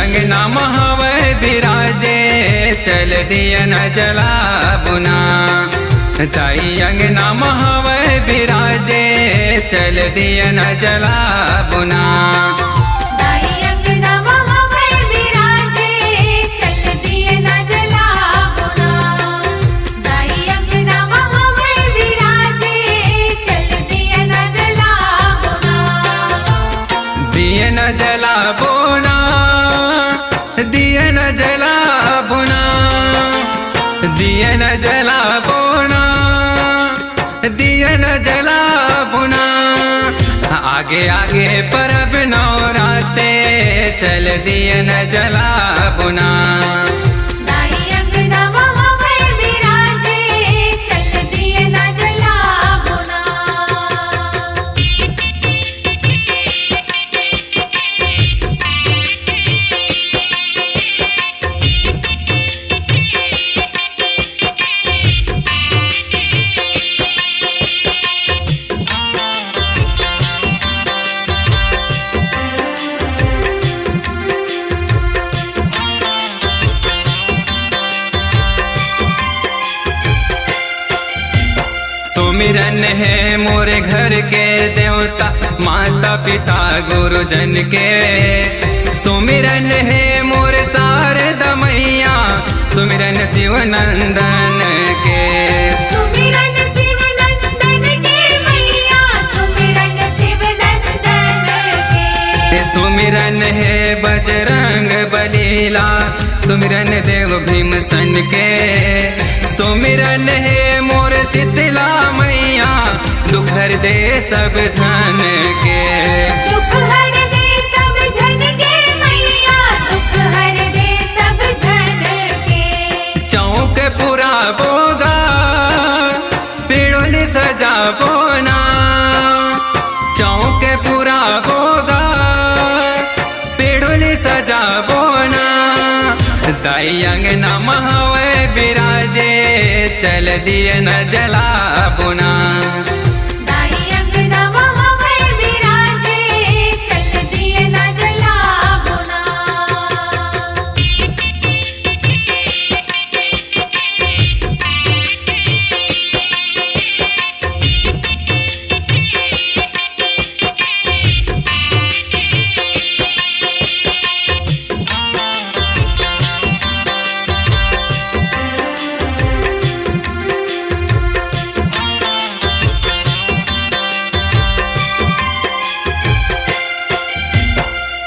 अंगना महावे विराजे चल दिया न जला बुना। ताई अंगना महावे विराजे चल दिया न जला बुना। दिए न जला बोना, दिए न जला बोना, दिए न जला बोना, दिए न जला बोना। आगे आगे परब नौराते चल दिए न जला बोना। सुमिरन है मोरे घर के देवता माता पिता गुरुजन के। सुमिरन है मोरे शारदा मैया सुमिरन शिव नंदन के। सुमिरन शिव नंदन के मैया सुमिरन शिव नंदन के। सुमिरन है बजरंग बलीला सुमिरन देव भीमसन के। सुमिरन है मोर शीतला मैया दुख हर दे सब जन के। दुख हर दे सब जन के मैया दुख हर दे सब जन के। चौक पूरा बोगा पेड़ोली सजा बोना। चौक पूरा बोगा पेड़ोली सजा बोना। दाई अंगना महावे विराजे चल दिए न जला बुना। दाई अंगना महावे विराजे चल दिए न जला बुना।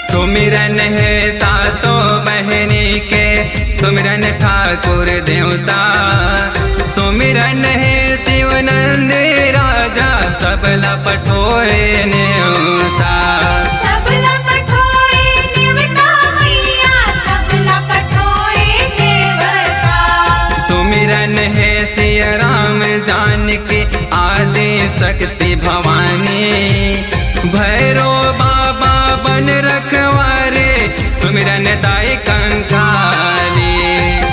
सुमिरन है सातों बहनी के सुमिरन ठाकुर देवता। सुमिरन है शिवनंद राजा सबला पठोए नेवता। सबला पठोए नेवता मैया सबला पठोए नेवता। सुमिरन है सिया राम जानकी आदि शक्ति भवानी। भैरो बाबा बन रखवारे सुमिरन दाई कंकाली।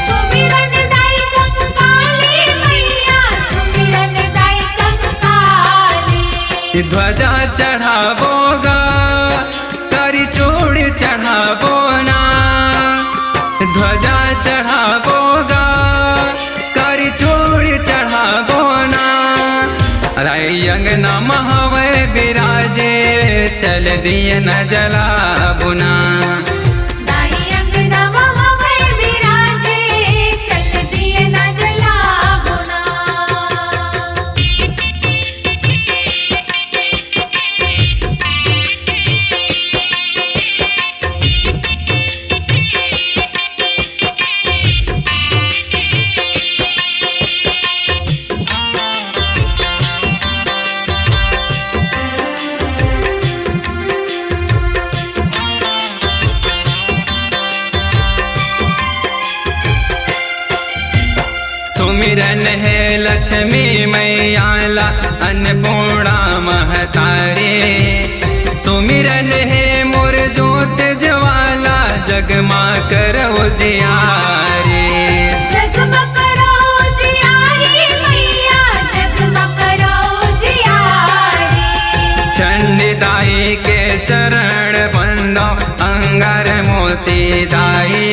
सुमिरन दाई कंकाली मैया सुमिरन दाई कंकाली। ध्वजा चढ़ावोगा करी चूड़ चढ़ावोना। ध्वजा चढ़ावोगा करी चूड़ चढ़ावोना। राई अंगना महावे विराजे चल दिए न जला बुना। दाई अंगना महावे विराजे चल दिए न जला बुना। सुमिरन है लक्ष्मी मैयाला अन्नपूर्णा महतारे। सुमिरन है मोर जोत ज्वाला जगमा करो जियारे। जगमा करो जियारे मैया जगमा करो जियारे। चंडी दाई के चरण बंदो अंगार मोती दाई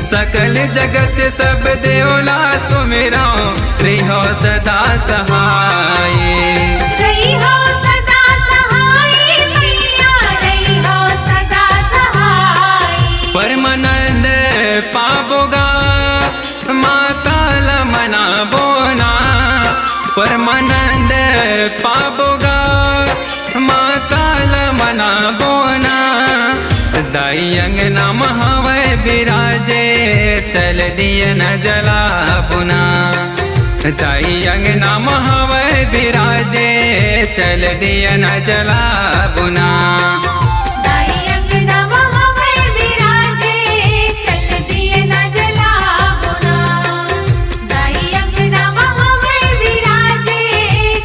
सकल जगत सब देवला सुमिरा रहो सदा सहाय रही हो सदा सहाय मैया रही हो सदा सहाय परमानंद पाबोगा माता लमना बोना परमानंद पाबोगा माता लमना बोना दाई अंगना महावै विराजे चल दिए न जला पुना दाई अंगना महावै विराजे चल दिए न जला पुना दाई अंगना महावै विराजे चल दिए न जला बुना दाई अंगना महावै विराजे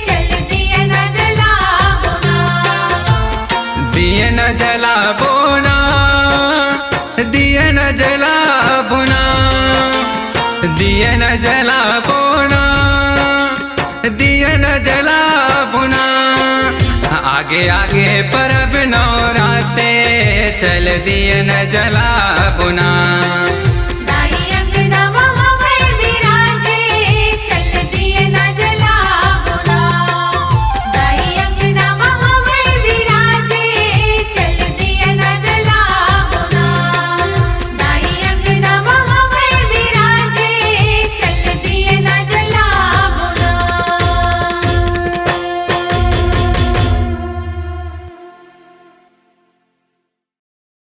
चल दिए न जला बुना दिए न जला बोना दिए न जला बुना दिए न जला बोना दिए न जला बुना आगे आगे परब नौराते चल दिए न जला बुना